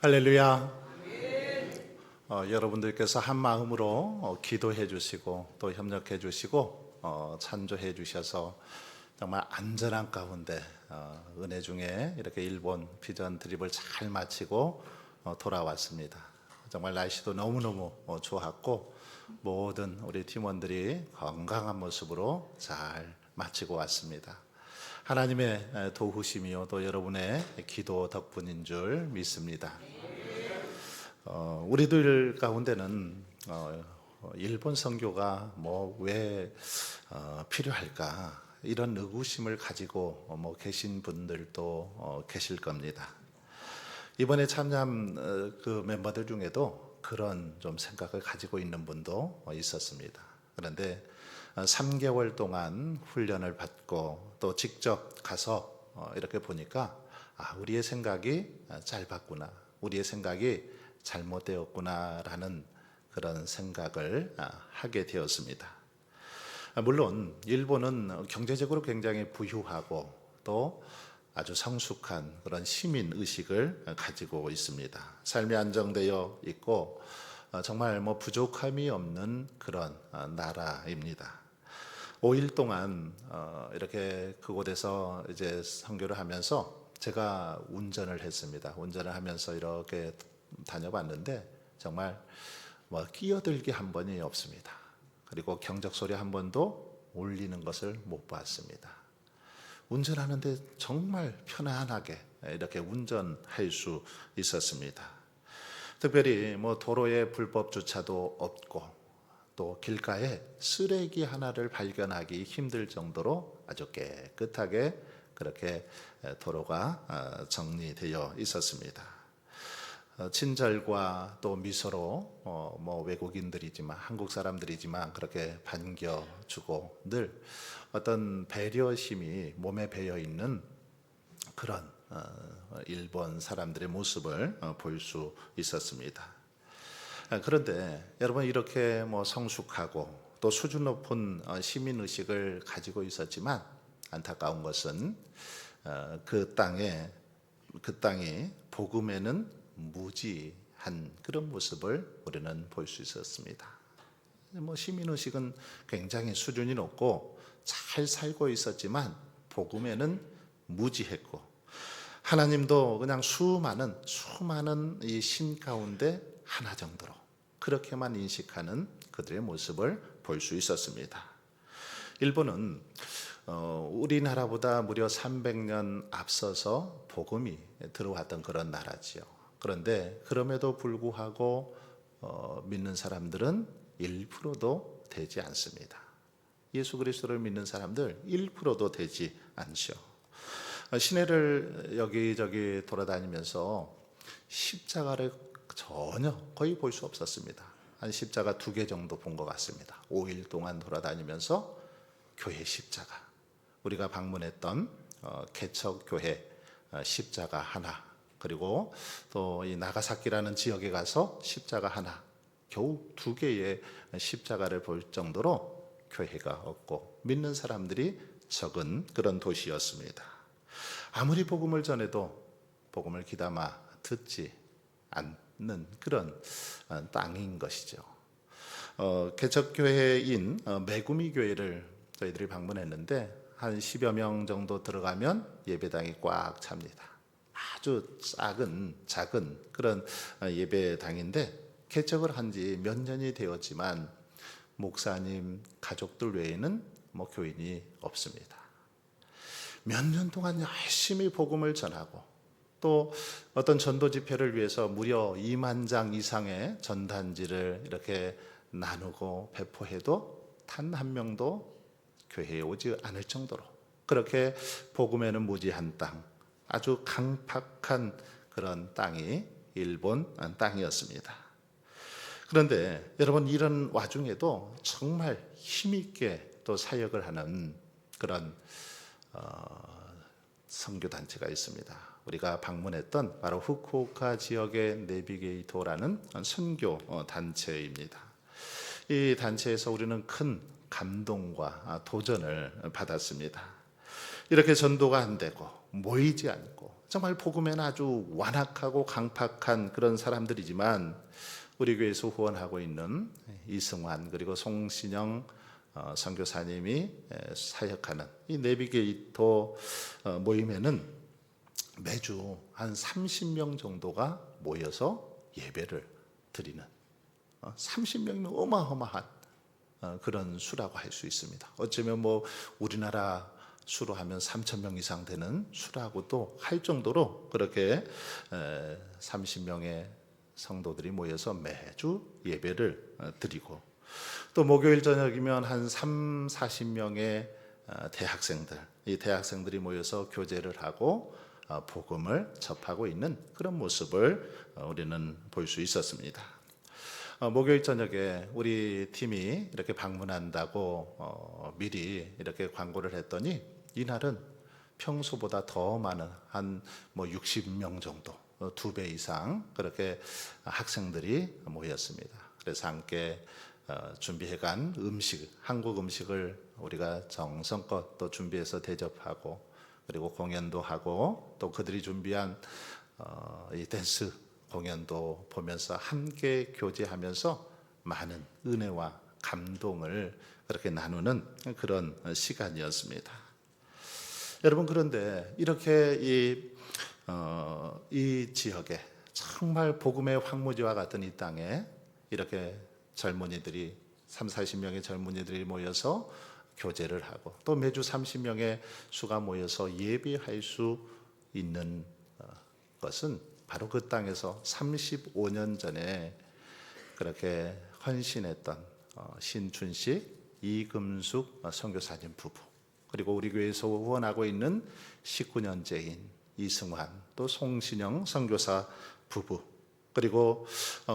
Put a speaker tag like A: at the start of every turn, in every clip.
A: 할렐루야. 여러분들께서 한 마음으로 기도해 주시고 또 협력해 주시고 찬조해 주셔서 정말 안전한 가운데 은혜 중에 이렇게 일본 비전 트립을 잘 마치고 돌아왔습니다. 정말 날씨도 너무너무 좋았고 모든 우리 팀원들이 건강한 모습으로 잘 마치고 왔습니다. 하나님의 도우심이요 또 여러분의 기도 덕분인 줄 믿습니다. 우리들 가운데는 일본 선교가 왜 필요할까 이런 의구심을 가지고 계신 분들도 계실 겁니다. 이번에 참여한 그 멤버들 중에도 그런 좀 생각을 가지고 있는 분도 있었습니다. 그런데 3개월 동안 훈련을 받고 또 직접 가서 이렇게 보니까 우리의 생각이 짧았구나, 우리의 생각이 잘못되었구나라는 그런 생각을 하게 되었습니다. 물론 일본은 경제적으로 굉장히 부유하고 또 아주 성숙한 그런 시민 의식을 가지고 있습니다. 삶이 안정되어 있고 정말 부족함이 없는 그런 나라입니다. 5일 동안 이렇게 그곳에서 이제 선교를 하면서 제가 운전을 했습니다. 운전을 하면서 이렇게 다녀봤는데 정말 뭐 끼어들기 한 번이 없습니다. 그리고 경적 소리 한 번도 울리는 것을 못 봤습니다. 운전하는데 정말 편안하게 이렇게 운전할 수 있었습니다. 특별히 뭐 도로에 불법 주차도 없고 또 길가에 쓰레기 하나를 발견하기 힘들 정도로 아주 깨끗하게 그렇게 도로가 정리되어 있었습니다. 친절과 또 미소로 뭐 외국인들이지만 한국 사람들이지만 그렇게 반겨주고 늘 어떤 배려심이 몸에 배어 있는 그런 일본 사람들의 모습을 볼 수 있었습니다. 그런데 여러분 땅이 뭐 성숙하고 또 수준 높은 시민 의식을 가지고 있었지만 안타까운 것은 그 땅이 복음에는 무지한 그런 모습을 우리는 볼 수 있었습니다. 뭐 시민 의식은 굉장히 수준이 높고 잘 살고 있었지만 복음에는 무지했고 하나님도 그냥 수많은 이 신 가운데 하나 정도로 그렇게만 인식하는 그들의 모습을 볼 수 있었습니다. 일본은 우리나라보다 무려 300년 앞서서 복음이 들어왔던 그런 나라지요. 그런데 그럼에도 불구하고 믿는 사람들은 1%도 되지 않습니다. 예수 그리스도를 믿는 사람들 1%도 되지 않죠. 시내를 여기저기 돌아다니면서 십자가를 전혀 거의 볼 수 없었습니다. 한 십자가 2개 정도 본 것 같습니다. 5일 동안 돌아다니면서 교회 십자가, 우리가 방문했던 개척교회 십자가 하나, 그리고 또 이 나가사키라는 지역에 가서 십자가 하나, 겨우 2개의 십자가를 볼 정도로 교회가 없고 믿는 사람들이 적은 그런 도시였습니다. 아무리 복음을 전해도 복음을 귀담아 듣지 않는 그런 땅인 것이죠. 개척교회인 메구미 교회를 저희들이 방문했는데 한 10여 명 정도 들어가면 예배당이 꽉 찹니다. 아주 작은 그런 예배당인데 개척을 한 지 몇 년이 되었지만 목사님 가족들 외에는 뭐 교인이 없습니다. 몇 년 동안 열심히 복음을 전하고 또 어떤 전도 집회를 위해서 무려 2만 장 이상의 전단지를 이렇게 나누고 배포해도 단 한 명도 교회에 오지 않을 정도로 그렇게 복음에는 무지한 땅, 아주 강팍한 그런 땅이 일본 땅이었습니다. 그런데 여러분 이런 와중에도 정말 힘있게 또 사역을 하는 그런 선교단체가 있습니다. 우리가 방문했던 바로 후쿠오카 지역의 내비게이토라는 선교단체입니다. 이 단체에서 우리는 큰 감동과 도전을 받았습니다. 이렇게 전도가 안 되고 모이지 않고 정말 복음에는 아주 완악하고 강팍한 그런 사람들이지만 우리 교회에서 후원하고 있는 이승환 그리고 송신영 선교사님이 사역하는 이 내비게이터 모임에는 매주 한 30명 정도가 모여서 예배를 드리는 30명이면 어마어마한 그런 수라고 할 수 있습니다. 어쩌면 뭐 우리나라 수로 하면 3,000명 이상 되는 수라고도 할 정도로 그렇게 30명의 성도들이 모여서 매주 예배를 드리고 또 목요일 저녁이면 한 3, 40명의 대학생들, 이 대학생들이 모여서 교제를 하고 복음을 접하고 있는 그런 모습을 우리는 볼 수 있었습니다. 목요일 저녁에 우리 팀이 이렇게 방문한다고 미리 이렇게 광고를 했더니 이날은 평소보다 더 많은 한 뭐 60명 정도, 2배 이상 그렇게 학생들이 모였습니다. 그래서 함께 준비해간 한국 음식을 우리가 정성껏 또 준비해서 대접하고 그리고 공연도 하고 또 그들이 준비한 이 댄스 공연도 보면서 함께 교제하면서 많은 은혜와 감동을 그렇게 나누는 그런 시간이었습니다. 여러분 그런데 이렇게 이 지역에 정말 복음의 황무지와 같은 이 땅에 이렇게 젊은이들이 40명의 젊은이들이 모여서 교제를 하고 또 매주 30명의 수가 모여서 예배할 수 있는 것은 바로 그 땅에서 35년 전에 그렇게 헌신했던 신춘식, 이금숙 선교사님 부부, 그리고 우리 교회에서 후원하고 있는 19년째인 이승환 또 송신영 선교사 부부, 그리고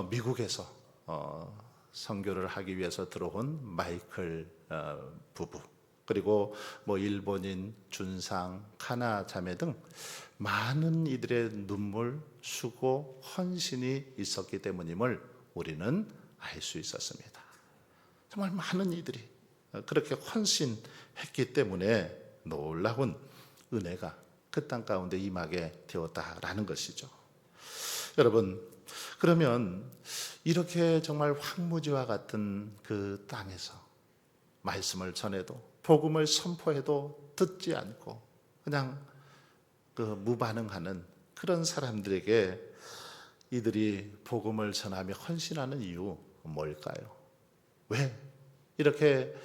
A: 미국에서 선교를 하기 위해서 들어온 마이클 부부, 그리고 일본인 준상, 카나 자매 등 많은 이들의 눈물, 수고, 헌신이 있었기 때문임을 우리는 알 수 있었습니다. 정말 많은 이들이 그렇게 헌신했기 때문에 놀라운 은혜가 그 땅 가운데 임하게 되었다라는 것이죠. 여러분, 그러면 이렇게 정말 황무지와 같은 그 땅에서 말씀을 전해도 복음을 선포해도 듣지 않고 그냥 무반응하는 그런 사람들에게 이들이 복음을 전하며 헌신하는 이유 뭘까요? 왜 이렇게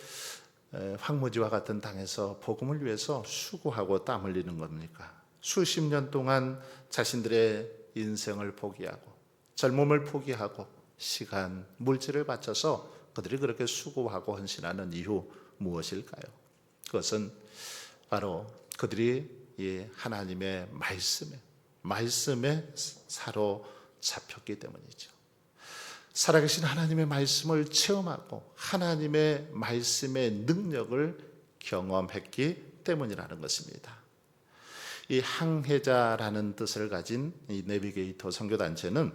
A: 황무지와 같은 땅에서 복음을 위해서 수고하고 땀 흘리는 겁니까? 수십 년 동안 자신들의 인생을 포기하고 젊음을 포기하고 시간, 물질을 바쳐서 그들이 그렇게 수고하고 헌신하는 이유 무엇일까요? 그것은 바로 그들이 이 하나님의 말씀에 사로잡혔기 때문이죠. 살아계신 하나님의 말씀을 체험하고 하나님의 말씀의 능력을 경험했기 때문이라는 것입니다. 이 항해자라는 뜻을 가진 이 내비게이터 선교단체는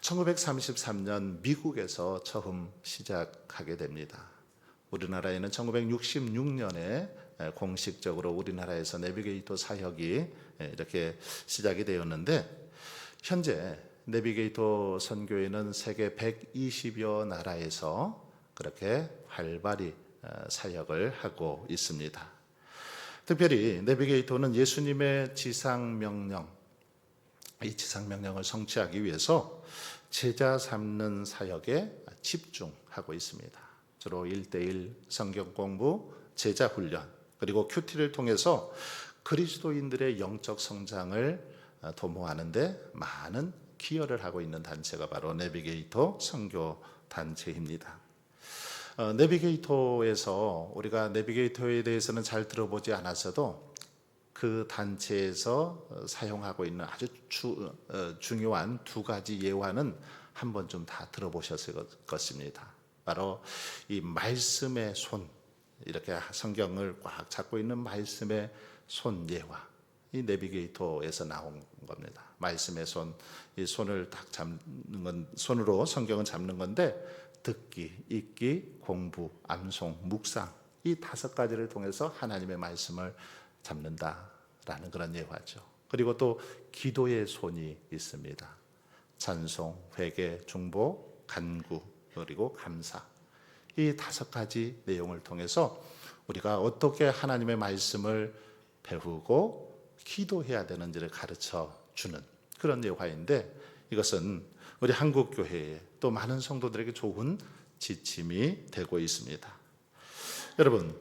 A: 1933년 미국에서 처음 시작하게 됩니다. 우리나라에는 1966년에 공식적으로 우리나라에서 내비게이터 사역이 이렇게 시작이 되었는데, 현재 내비게이터 선교회는 세계 120여 나라에서 그렇게 활발히 사역을 하고 있습니다. 특별히 내비게이터는 예수님의 지상명령, 이 지상명령을 성취하기 위해서 제자 삼는 사역에 집중하고 있습니다. 주로 1:1 성경 공부, 제자 훈련, 그리고 큐티를 통해서 그리스도인들의 영적 성장을 도모하는 데 많은 기여를 하고 있는 단체가 바로 내비게이터 선교 단체입니다. 내비게이터에서 우리가 내비게이터에 대해서는 잘 들어보지 않았어도 그 단체에서 사용하고 있는 아주 중요한 두 가지 예화는 한 번쯤 다 들어보셨을 것입니다. 바로 이 말씀의 손, 이렇게 성경을 꽉 잡고 있는 말씀의 손 예화, 이 내비게이터에서 나온 겁니다. 말씀의 손, 이 손을 딱 잡는 건, 손으로 성경은 잡는 건데 듣기, 읽기, 공부, 암송, 묵상, 이 5가지를 통해서 하나님의 말씀을 잡는다라는 그런 예화죠. 그리고 또 기도의 손이 있습니다. 찬송, 회개, 중보, 간구, 그리고 감사, 이 5가지 내용을 통해서 우리가 어떻게 하나님의 말씀을 배우고 기도해야 되는지를 가르쳐 주는 그런 예화인데, 이것은 우리 한국교회에 또 많은 성도들에게 좋은 지침이 되고 있습니다. 여러분,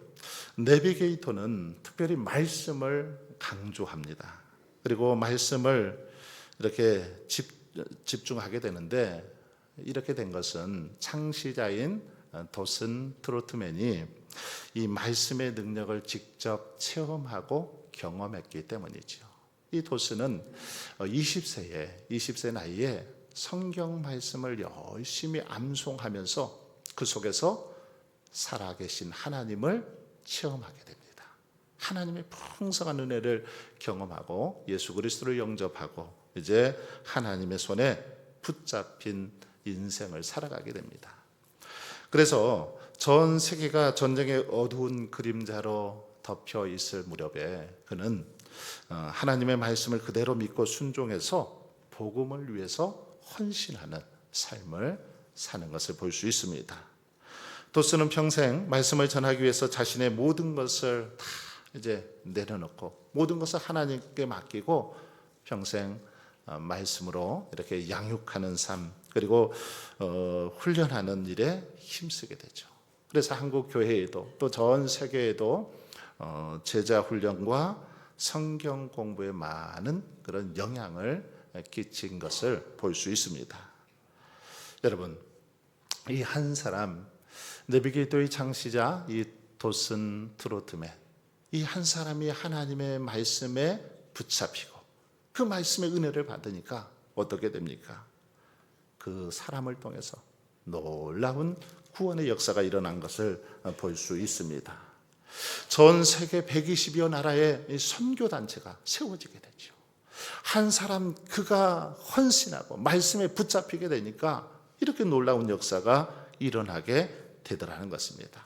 A: 내비게이터는 특별히 말씀을 강조합니다. 그리고 말씀을 이렇게 집중하게 되는데, 이렇게 된 것은 창시자인 도슨 트로트맨이 이 말씀의 능력을 직접 체험하고 경험했기 때문이죠. 이 도슨은 20세 나이에 성경 말씀을 열심히 암송하면서 그 속에서 살아계신 하나님을 체험하게 됩니다. 하나님의 풍성한 은혜를 경험하고 예수 그리스도를 영접하고 이제 하나님의 손에 붙잡힌 인생을 살아가게 됩니다. 그래서 전 세계가 전쟁의 어두운 그림자로 덮여 있을 무렵에 그는 하나님의 말씀을 그대로 믿고 순종해서 복음을 위해서 헌신하는 삶을 사는 것을 볼 수 있습니다. 도스는 평생 말씀을 전하기 위해서 자신의 모든 것을 다 이제 내려놓고 모든 것을 하나님께 맡기고 평생 말씀으로 이렇게 양육하는 삶, 그리고 훈련하는 일에 힘쓰게 되죠. 그래서 한국 교회에도 또 전 세계에도 제자 훈련과 성경 공부에 많은 그런 영향을 끼친 것을 볼 수 있습니다. 여러분, 이 한 사람 내비게이터의 창시자 이 도슨 트로트맨, 이 한 사람이 하나님의 말씀에 붙잡히고 그 말씀의 은혜를 받으니까 어떻게 됩니까? 그 사람을 통해서 놀라운 구원의 역사가 일어난 것을 볼 수 있습니다. 전 세계 120여 나라의 선교단체가 세워지게 되죠. 한 사람 그가 헌신하고 말씀에 붙잡히게 되니까 이렇게 놀라운 역사가 일어나게 되더라는 것입니다.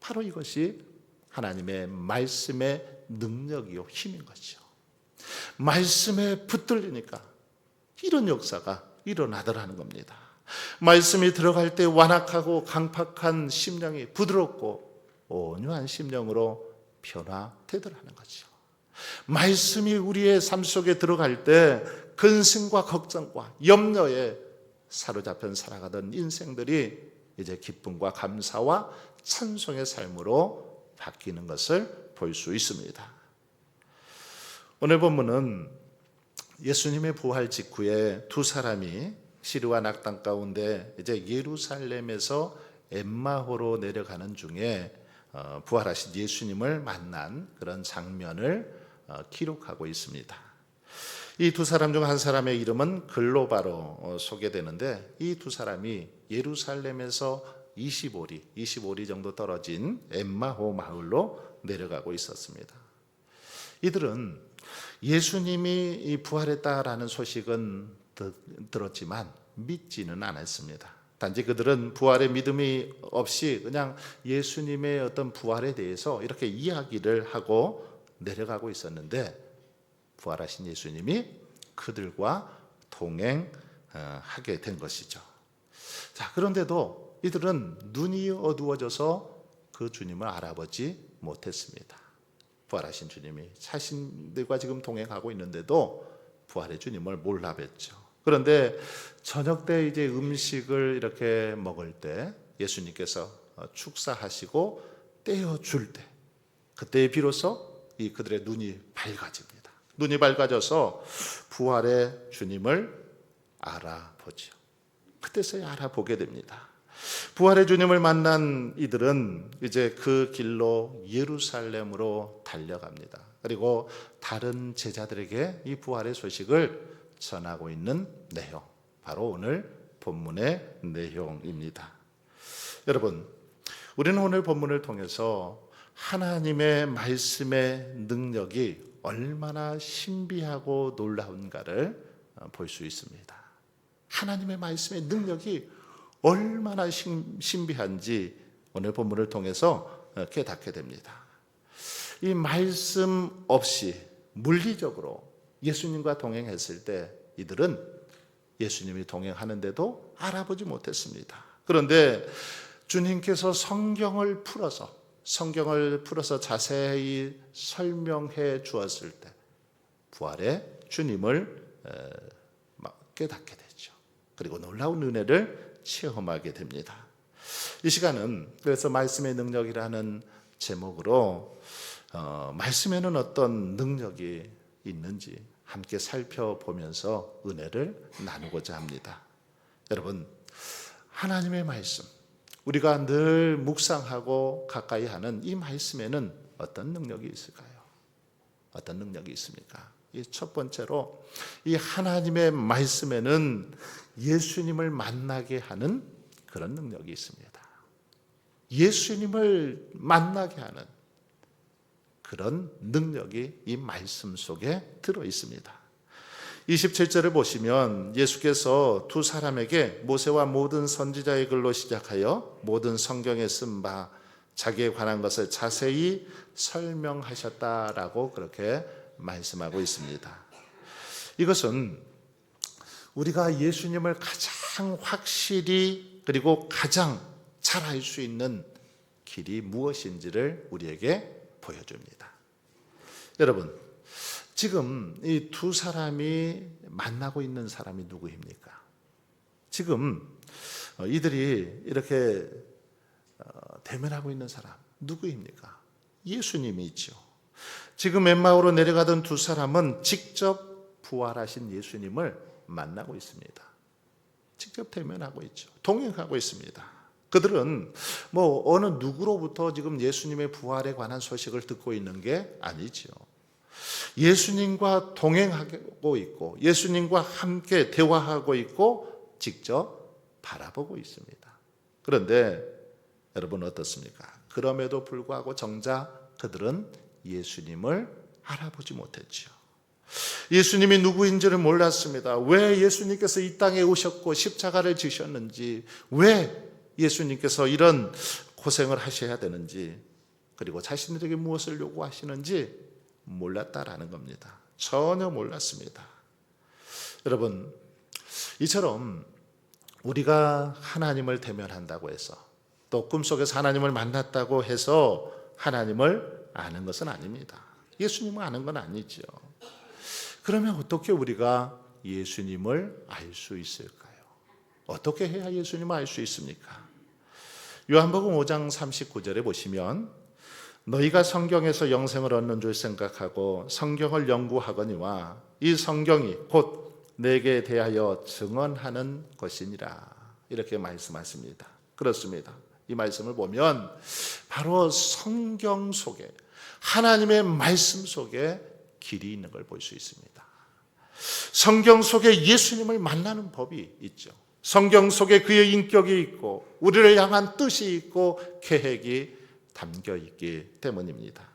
A: 바로 이것이 하나님의 말씀의 능력이요 힘인 것이죠. 말씀에 붙들리니까 이런 역사가 일어나더라는 겁니다. 말씀이 들어갈 때 완악하고 강팍한 심령이 부드럽고 온유한 심령으로 변화되더라는 거죠. 말씀이 우리의 삶 속에 들어갈 때 근심과 걱정과 염려에 사로잡혀 살아가던 인생들이 이제 기쁨과 감사와 찬송의 삶으로 바뀌는 것을 볼 수 있습니다. 오늘 본문은 예수님의 부활 직후에 두 사람이 시루와 낙당 가운데 이제 예루살렘에서 엠마오로 내려가는 중에 부활하신 예수님을 만난 그런 장면을 기록하고 있습니다. 이 두 사람 중 한 사람의 이름은 글로바로 소개되는데 이 두 사람이 예루살렘에서 25리 정도 떨어진 엠마오 마을로 내려가고 있었습니다. 이들은 예수님이 부활했다라는 소식은 들었지만 믿지는 않았습니다. 단지 그들은 부활의 믿음이 없이 그냥 예수님의 어떤 부활에 대해서 이렇게 이야기를 하고 내려가고 있었는데 부활하신 예수님이 그들과 동행하게 된 것이죠. 자, 그런데도 이들은 눈이 어두워져서 그 주님을 알아보지 못했습니다. 부활하신 주님이 자신들과 지금 동행하고 있는데도 부활의 주님을 몰라 뵀죠. 그런데 저녁 때 이제 음식을 이렇게 먹을 때 예수님께서 축사하시고 떼어줄 때 그때 비로소 이 그들의 눈이 밝아집니다. 눈이 밝아져서 부활의 주님을 알아보죠. 그때서야 알아보게 됩니다. 부활의 주님을 만난 이들은 이제 그 길로 예루살렘으로 달려갑니다. 그리고 다른 제자들에게 이 부활의 소식을 전하고 있는 내용, 바로 오늘 본문의 내용입니다. 여러분, 우리는 오늘 본문을 통해서 하나님의 말씀의 능력이 얼마나 신비하고 놀라운가를 볼 수 있습니다. 하나님의 말씀의 능력이 얼마나 신비한지 오늘 본문을 통해서 깨닫게 됩니다. 이 말씀 없이 물리적으로 예수님과 동행했을 때 이들은 예수님이 동행하는데도 알아보지 못했습니다. 그런데 주님께서 성경을 풀어서 자세히 설명해 주었을 때 부활의 주님을 깨닫게 되죠. 그리고 놀라운 은혜를 체험하게 됩니다. 이 시간은 그래서 말씀의 능력이라는 제목으로 말씀에는 어떤 능력이 있는지 함께 살펴보면서 은혜를 나누고자 합니다. 여러분, 하나님의 말씀, 우리가 늘 묵상하고 가까이 하는 이 말씀에는 어떤 능력이 있을까요? 어떤 능력이 있습니까? 이 첫 번째로 이 하나님의 말씀에는 예수님을 만나게 하는 그런 능력이 있습니다. 예수님을 만나게 하는 그런 능력이 이 말씀 속에 들어 있습니다. 27절을 보시면 예수께서 두 사람에게 모세와 모든 선지자의 글로 시작하여 모든 성경에 쓴 바 자기에 관한 것을 자세히 설명하셨다라고 그렇게 말씀하고 있습니다. 이것은 우리가 예수님을 가장 확실히 그리고 가장 잘 알 수 있는 길이 무엇인지를 우리에게 보여줍니다. 여러분, 지금 이 두 사람이 만나고 있는 사람이 누구입니까? 지금 이들이 이렇게 대면하고 있는 사람 누구입니까? 예수님이죠. 지금 엠마오로 내려가던 두 사람은 직접 부활하신 예수님을 만나고 있습니다. 직접 대면하고 있죠. 동행하고 있습니다. 그들은 어느 누구로부터 지금 예수님의 부활에 관한 소식을 듣고 있는 게 아니죠. 예수님과 동행하고 있고 예수님과 함께 대화하고 있고 직접 바라보고 있습니다. 그런데 여러분 어떻습니까? 그럼에도 불구하고 정작 그들은 예수님을 알아보지 못했죠. 예수님이 누구인지를 몰랐습니다. 왜 예수님께서 이 땅에 오셨고 십자가를 지셨는지, 왜 예수님께서 이런 고생을 하셔야 되는지, 그리고 자신들에게 무엇을 요구하시는지 몰랐다라는 겁니다. 전혀 몰랐습니다. 여러분, 이처럼 우리가 하나님을 대면한다고 해서 또 꿈속에서 하나님을 만났다고 해서 하나님을 아는 것은 아닙니다. 예수님을 아는 건 아니죠. 그러면 어떻게 우리가 예수님을 알 수 있을까요? 어떻게 해야 예수님을 알 수 있습니까? 요한복음 5장 39절에 보시면 너희가 성경에서 영생을 얻는 줄 생각하고 성경을 연구하거니와 이 성경이 곧 내게 대하여 증언하는 것이니라 이렇게 말씀하십니다. 그렇습니다. 이 말씀을 보면 바로 성경 속에 하나님의 말씀 속에 길이 있는 걸 볼 수 있습니다. 성경 속에 예수님을 만나는 법이 있죠. 성경 속에 그의 인격이 있고 우리를 향한 뜻이 있고 계획이 담겨 있기 때문입니다.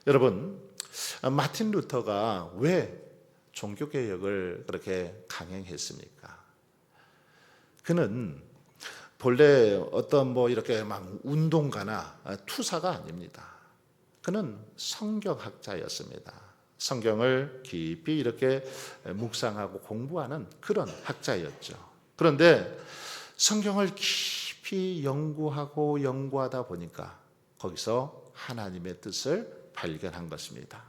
A: 여러분, 마틴 루터가 왜 종교개혁을 그렇게 강행했습니까? 그는 본래 어떤 이렇게 막 운동가나 투사가 아닙니다. 그는 성경학자였습니다. 성경을 깊이 이렇게 묵상하고 공부하는 그런 학자였죠. 그런데 성경을 깊이 연구하고 연구하다 보니까 거기서 하나님의 뜻을 발견한 것입니다.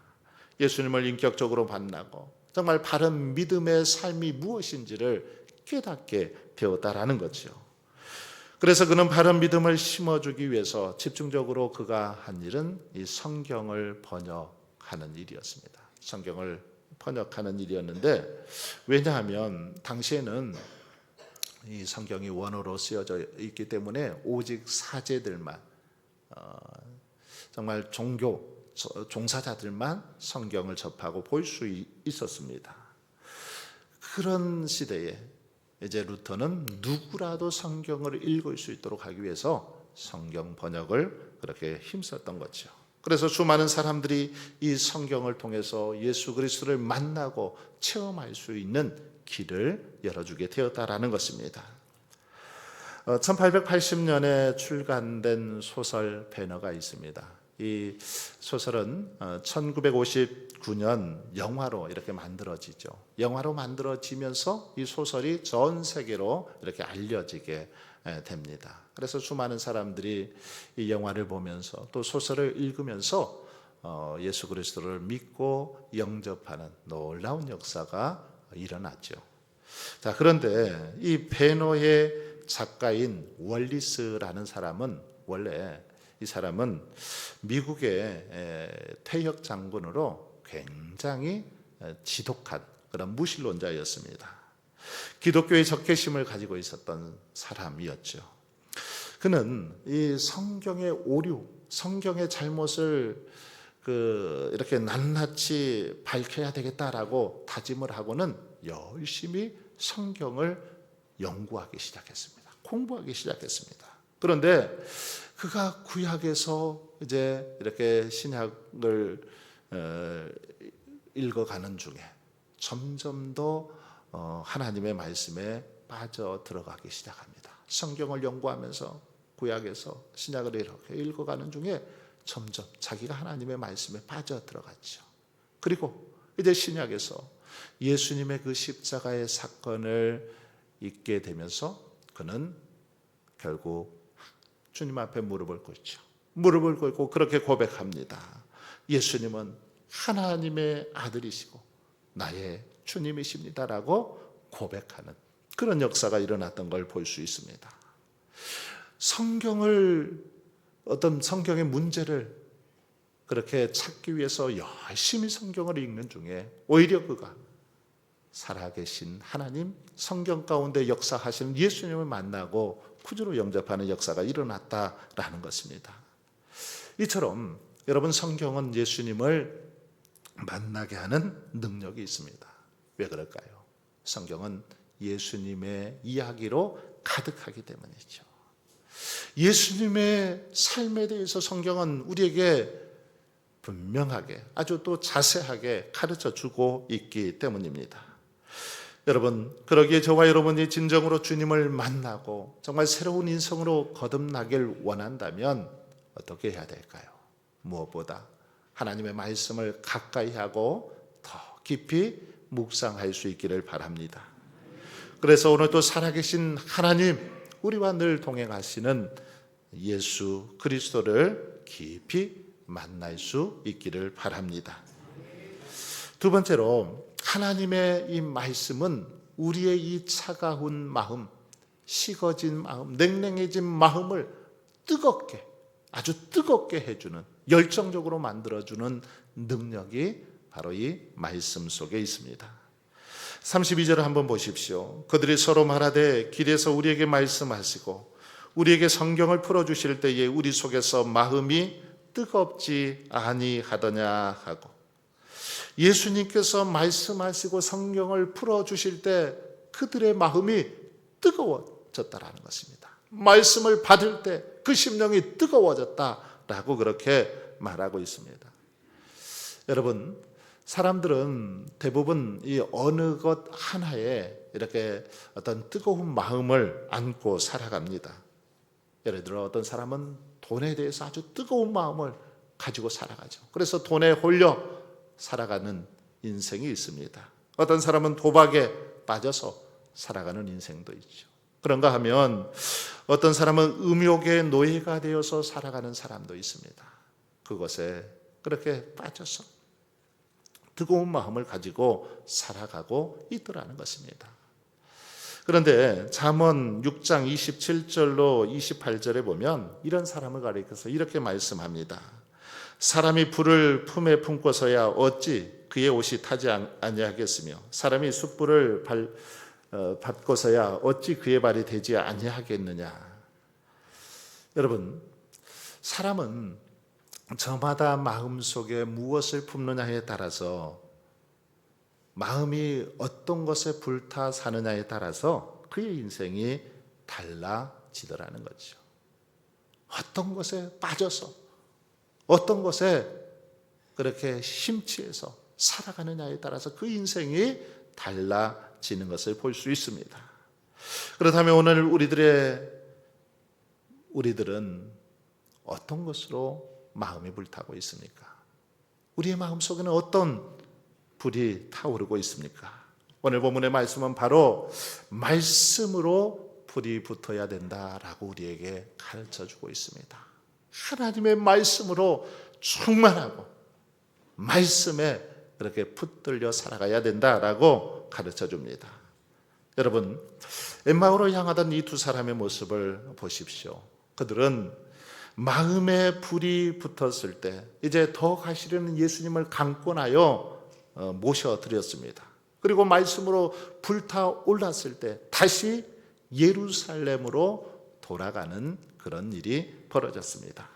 A: 예수님을 인격적으로 만나고 정말 바른 믿음의 삶이 무엇인지를 깨닫게 되었다라는 거죠. 그래서 그는 바른 믿음을 심어주기 위해서 집중적으로 그가 한 일은 이 성경을 번역하는 일이었습니다. 성경을 번역하는 일이었는데 왜냐하면 당시에는 이 성경이 원어로 쓰여져 있기 때문에 오직 사제들만 정말 종사자들만 성경을 접하고 볼 수 있었습니다. 그런 시대에 이제 루터는 누구라도 성경을 읽을 수 있도록 하기 위해서 성경 번역을 그렇게 힘썼던 거죠. 그래서 수많은 사람들이 이 성경을 통해서 예수 그리스도를 만나고 체험할 수 있는 길을 열어주게 되었다라는 것입니다. 1880년에 출간된 소설 배너가 있습니다. 이 소설은 1959년 영화로 이렇게 만들어지죠. 영화로 만들어지면서 이 소설이 전 세계로 이렇게 알려지게 됩니다. 그래서 수많은 사람들이 이 영화를 보면서 또 소설을 읽으면서 예수 그리스도를 믿고 영접하는 놀라운 역사가 일어났죠. 자, 그런데 이 배너의 작가인 월리스라는 사람은 원래 이 사람은 미국의 퇴역 장군으로 굉장히 지독한 그런 무신론자였습니다. 기독교의 적개심을 가지고 있었던 사람이었죠. 그는 이 성경의 오류, 성경의 잘못을 이렇게 낱낱이 밝혀야 되겠다라고 다짐을 하고는 열심히 성경을 연구하기 시작했습니다. 공부하기 시작했습니다. 그런데 그가 구약에서 이제 이렇게 신약을 읽어가는 중에 점점 더 하나님의 말씀에 빠져 들어가기 시작합니다. 성경을 연구하면서 구약에서 신약을 이렇게 읽어가는 중에 점점 자기가 하나님의 말씀에 빠져 들어갔죠. 그리고 이제 신약에서 예수님의 그 십자가의 사건을 읽게 되면서 그는 결국 주님 앞에 무릎을 꿇죠. 무릎을 꿇고 그렇게 고백합니다. 예수님은 하나님의 아들이시고 나의 주님이십니다라고 고백하는 그런 역사가 일어났던 걸 볼 수 있습니다. 성경을, 어떤 성경의 문제를 그렇게 찾기 위해서 열심히 성경을 읽는 중에 오히려 그가 살아계신 하나님, 성경 가운데 역사하시는 예수님을 만나고 구주로 영접하는 역사가 일어났다라는 것입니다. 이처럼 여러분, 성경은 예수님을 만나게 하는 능력이 있습니다. 왜 그럴까요? 성경은 예수님의 이야기로 가득하기 때문이죠. 예수님의 삶에 대해서 성경은 우리에게 분명하게, 아주 또 자세하게 가르쳐 주고 있기 때문입니다. 여러분, 그러기에 저와 여러분이 진정으로 주님을 만나고 정말 새로운 인생으로 거듭나길 원한다면 어떻게 해야 될까요? 무엇보다 하나님의 말씀을 가까이 하고 더 깊이 묵상할 수 있기를 바랍니다. 그래서 오늘 또 살아계신 하나님, 우리와 늘 동행하시는 예수 그리스도를 깊이 만날 수 있기를 바랍니다. 두 번째로, 하나님의 이 말씀은 우리의 이 차가운 마음, 식어진 마음, 냉랭해진 마음을 뜨겁게, 아주 뜨겁게 해주는, 열정적으로 만들어주는 능력이 바로 이 말씀 속에 있습니다. 32절을 한번 보십시오. 그들이 서로 말하되 길에서 우리에게 말씀하시고 우리에게 성경을 풀어주실 때에 우리 속에서 마음이 뜨겁지 아니하더냐 하고, 예수님께서 말씀하시고 성경을 풀어주실 때 그들의 마음이 뜨거워졌다라는 것입니다. 말씀을 받을 때 그 심령이 뜨거워졌다라고 그렇게 말하고 있습니다. 여러분, 사람들은 대부분 이 어느 것 하나에 이렇게 어떤 뜨거운 마음을 안고 살아갑니다. 예를 들어 어떤 사람은 돈에 대해서 아주 뜨거운 마음을 가지고 살아가죠. 그래서 돈에 홀려 살아가는 인생이 있습니다. 어떤 사람은 도박에 빠져서 살아가는 인생도 있죠. 그런가 하면 어떤 사람은 음욕의 노예가 되어서 살아가는 사람도 있습니다. 그것에 그렇게 빠져서 뜨거운 마음을 가지고 살아가고 있더라는 것입니다. 그런데 잠언 6장 27절로 28절에 보면 이런 사람을 가리켜서 이렇게 말씀합니다. 사람이 불을 품에 품고서야 어찌 그의 옷이 타지 아니하겠으며 사람이 숯불을 밟고서야 어찌 그의 발이 되지 아니하겠느냐. 여러분, 사람은 저마다 마음속에 무엇을 품느냐에 따라서, 마음이 어떤 것에 불타 사느냐에 따라서 그의 인생이 달라지더라는 거죠. 어떤 것에 빠져서, 어떤 것에 그렇게 심취해서 살아가느냐에 따라서 그 인생이 달라지는 것을 볼 수 있습니다. 그렇다면 오늘 우리들은 어떤 것으로 마음이 불타고 있습니까? 우리의 마음속에는 어떤 불이 타오르고 있습니까? 오늘 본문의 말씀은 바로 말씀으로 불이 붙어야 된다라고 우리에게 가르쳐주고 있습니다. 하나님의 말씀으로 충만하고 말씀에 그렇게 붙들려 살아가야 된다라고 가르쳐줍니다. 여러분, 엠마오로 향하던 이 두 사람의 모습을 보십시오. 그들은 마음에 불이 붙었을 때 이제 더 가시려는 예수님을 강권하여 모셔드렸습니다. 그리고 말씀으로 불타올랐을 때 다시 예루살렘으로 돌아가는 그런 일이 벌어졌습니다.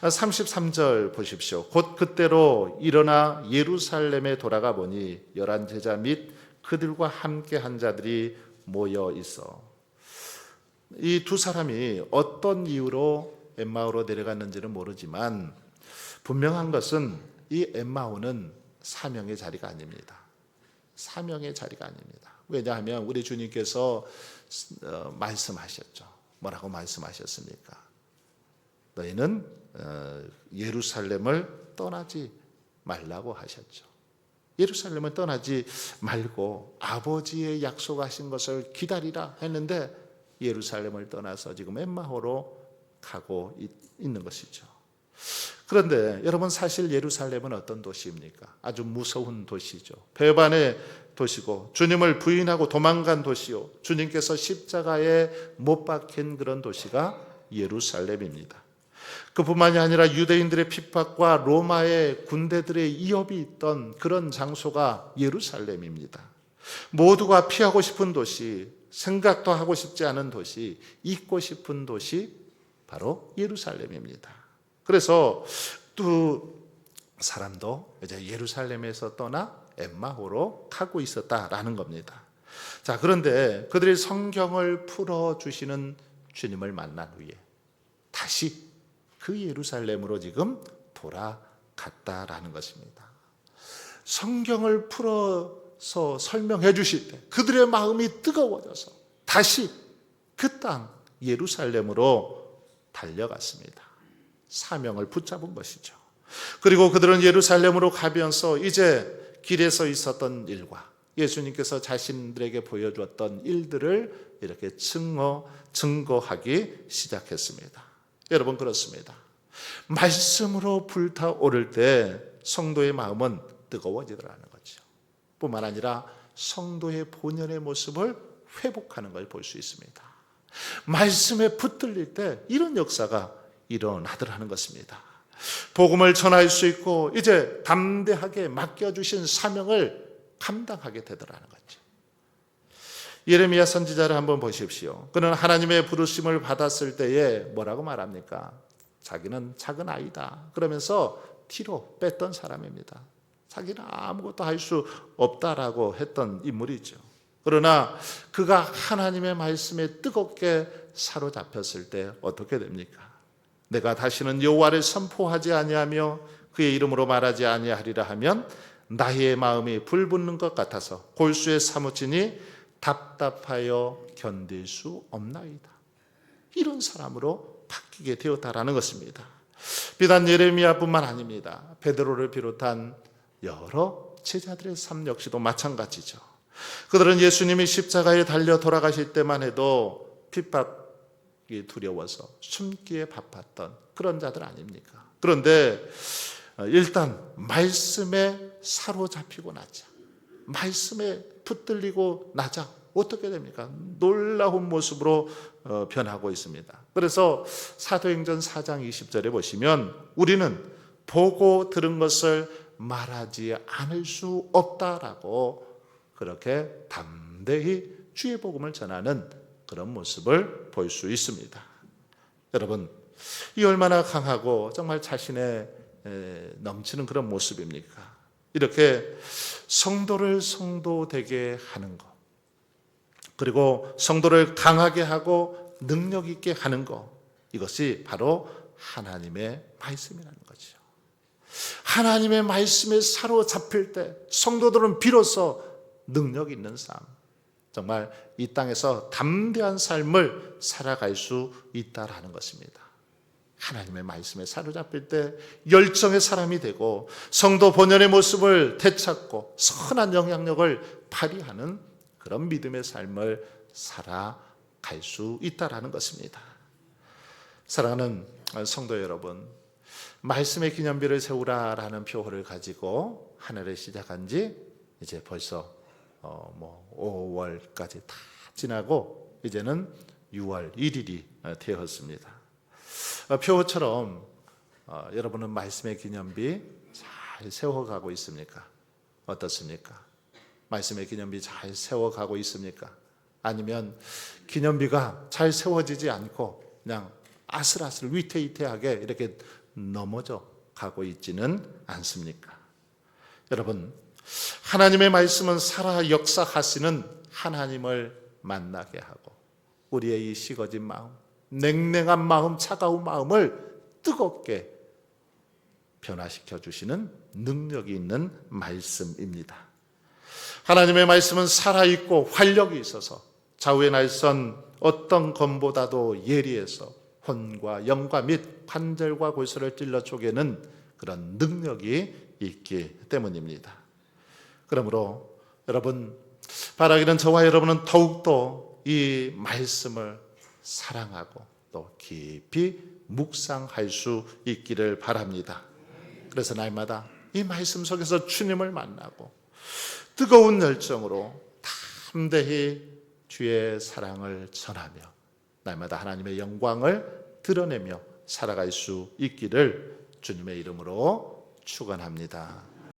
A: 33절 보십시오. 곧 그때로 일어나 예루살렘에 돌아가 보니 11 제자 및 그들과 함께 한 자들이 모여 있어. 이 두 사람이 어떤 이유로 엠마오로 내려갔는지는 모르지만 분명한 것은 이 엠마오는 사명의 자리가 아닙니다. 사명의 자리가 아닙니다. 왜냐하면 우리 주님께서 말씀하셨죠. 뭐라고 말씀하셨습니까? 너희는 예루살렘을 떠나지 말라고 하셨죠. 예루살렘을 떠나지 말고 아버지의 약속하신 것을 기다리라 했는데 예루살렘을 떠나서 지금 엠마오로 가고 있는 것이죠. 그런데 여러분, 사실 예루살렘은 어떤 도시입니까? 아주 무서운 도시죠. 배반의 도시고 주님을 부인하고 도망간 도시요, 주님께서 십자가에 못 박힌 그런 도시가 예루살렘입니다. 그뿐만이 아니라 유대인들의 핍박과 로마의 군대들의 위협이 있던 그런 장소가 예루살렘입니다. 모두가 피하고 싶은 도시, 생각도 하고 싶지 않은 도시, 잊고 싶은 도시, 바로 예루살렘입니다. 그래서 두 사람도 이제 예루살렘에서 떠나 엠마오로 가고 있었다라는 겁니다. 자, 그런데 그들이 성경을 풀어주시는 주님을 만난 후에 다시 그 예루살렘으로 지금 돌아갔다라는 것입니다. 성경을 풀어서 설명해 주실 때 그들의 마음이 뜨거워져서 다시 그 땅 예루살렘으로 달려갔습니다. 사명을 붙잡은 것이죠. 그리고 그들은 예루살렘으로 가면서 이제 길에서 있었던 일과 예수님께서 자신들에게 보여주었던 일들을 이렇게 증거하기 시작했습니다. 여러분, 그렇습니다. 말씀으로 불타오를 때 성도의 마음은 뜨거워지더라는 거죠. 뿐만 아니라 성도의 본연의 모습을 회복하는 걸 볼 수 있습니다. 말씀에 붙들릴 때 이런 역사가 일어나더라는 것입니다. 복음을 전할 수 있고 이제 담대하게 맡겨주신 사명을 감당하게 되더라는 거죠. 예레미야 선지자를 한번 보십시오. 그는 하나님의 부르심을 받았을 때에 뭐라고 말합니까? 자기는 작은 아이다 그러면서 뒤로 뺐던 사람입니다. 자기는 아무것도 할 수 없다라고 했던 인물이죠. 그러나 그가 하나님의 말씀에 뜨겁게 사로잡혔을 때 어떻게 됩니까? 내가 다시는 여호와를 선포하지 아니하며 그의 이름으로 말하지 아니하리라 하면 나의 마음이 불붙는 것 같아서 골수에 사무치니 답답하여 견딜 수 없나이다. 이런 사람으로 바뀌게 되었다라는 것입니다. 비단 예레미야뿐만 아닙니다. 베드로를 비롯한 여러 제자들의 삶 역시도 마찬가지죠. 그들은 예수님이 십자가에 달려 돌아가실 때만 해도 핍박이 두려워서 숨기에 바빴던 그런 자들 아닙니까? 그런데 일단 말씀에 사로잡히고 나자, 말씀에 붙들리고 나자 어떻게 됩니까? 놀라운 모습으로 변하고 있습니다. 그래서 사도행전 4장 20절에 보시면 우리는 보고 들은 것을 말하지 않을 수 없다라고 그렇게 담대히 주의 복음을 전하는 그런 모습을 볼 수 있습니다. 여러분, 이 얼마나 강하고 정말 자신의 넘치는 그런 모습입니까? 이렇게 성도를 성도되게 하는 것, 그리고 성도를 강하게 하고 능력 있게 하는 것, 이것이 바로 하나님의 말씀이라는 거죠. 하나님의 말씀에 사로잡힐 때 성도들은 비로소 능력 있는 삶, 정말 이 땅에서 담대한 삶을 살아갈 수 있다라는 것입니다. 하나님의 말씀에 사로잡힐 때 열정의 사람이 되고 성도 본연의 모습을 되찾고 선한 영향력을 발휘하는 그런 믿음의 삶을 살아갈 수 있다라는 것입니다. 사랑하는 성도 여러분, 말씀의 기념비를 세우라라는 표어를 가지고 한 해를 시작한 지 이제 벌써 5월까지 다 지나고 이제는 6월 1일이 되었습니다. 표어처럼 여러분은 말씀의 기념비 잘 세워가고 있습니까? 어떻습니까? 말씀의 기념비 잘 세워가고 있습니까? 아니면 기념비가 잘 세워지지 않고 그냥 아슬아슬 위태위태하게 이렇게 넘어져 가고 있지는 않습니까? 여러분, 하나님의 말씀은 살아 역사하시는 하나님을 만나게 하고 우리의 이 식어진 마음, 냉랭한 마음, 차가운 마음을 뜨겁게 변화시켜 주시는 능력이 있는 말씀입니다. 하나님의 말씀은 살아있고 활력이 있어서 좌우의 날선 어떤 검보다도 예리해서 혼과 영과 및 관절과 골수를 찔러 쪼개는 그런 능력이 있기 때문입니다. 그러므로 여러분, 바라기는 저와 여러분은 더욱더 이 말씀을 사랑하고 또 깊이 묵상할 수 있기를 바랍니다. 그래서 날마다 이 말씀 속에서 주님을 만나고 뜨거운 열정으로 담대히 주의 사랑을 전하며 날마다 하나님의 영광을 드러내며 살아갈 수 있기를 주님의 이름으로 축원합니다.